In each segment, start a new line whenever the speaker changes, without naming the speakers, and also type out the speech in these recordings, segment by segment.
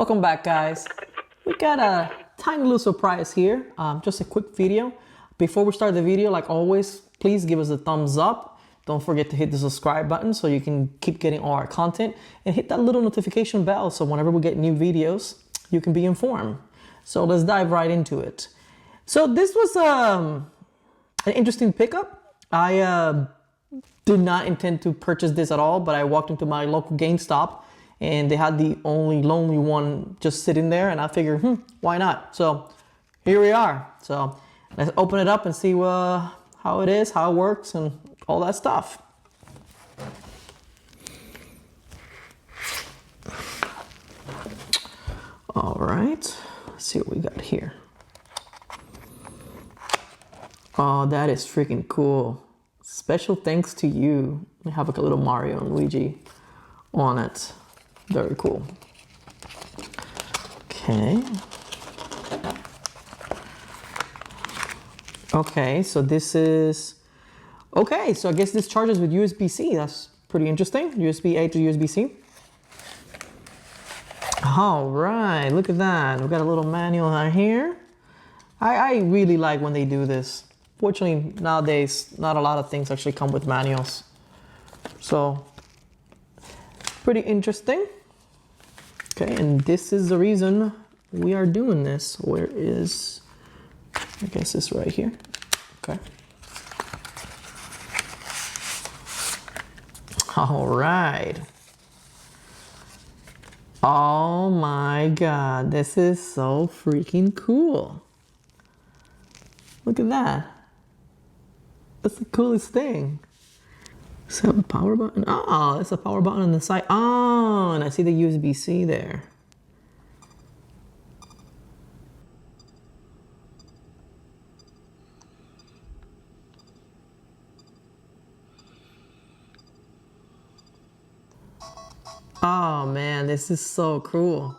Welcome back, guys. We got a tiny little surprise here. Just a quick video. Before we start the video, like always, please give us a thumbs up. Don't forget to hit the subscribe button so you can keep getting all our content, and hit that little notification bell so whenever we get new videos, you can be informed. So let's dive right into it. So this was an interesting pickup. I did not intend to purchase this at all, but I walked into my local GameStop and they had the only lonely one just sitting there, and I figured, why not? So here we are. So let's open it up and see how it is, how it works, and all that stuff. All right, let's see what we got here. Oh, that is freaking cool. Special thanks to you. We have like a little Mario and Luigi on it. Very cool. Okay. Okay, so this is... Okay, so I guess this charges with USB-C. That's pretty interesting. USB-A to USB-C. All right, look at that. We've got a little manual right here. I really like when they do this. Fortunately, nowadays, not a lot of things actually come with manuals. So, pretty interesting. Okay, and this is the reason we are doing this. Where is, I guess it's right here. Okay. All right. Oh my God, this is so freaking cool. Look at that. That's the coolest thing. Does it have a power button? Oh, there's a power button on the side. Oh, and I see the USB-C there. Oh man, this is so cool.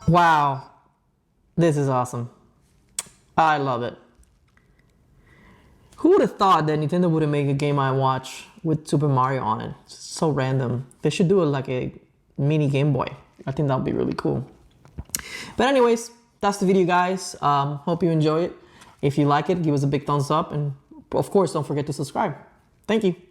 Wow, this is awesome. I love it. Who would have thought that Nintendo would make a Game & Watch with Super Mario on it? It's so random. They should do it like a mini Game Boy. I think that would be really cool. But anyways, that's the video, guys. Hope you enjoy it. If you like it, give us a big thumbs up. And of course, don't forget to subscribe. Thank you.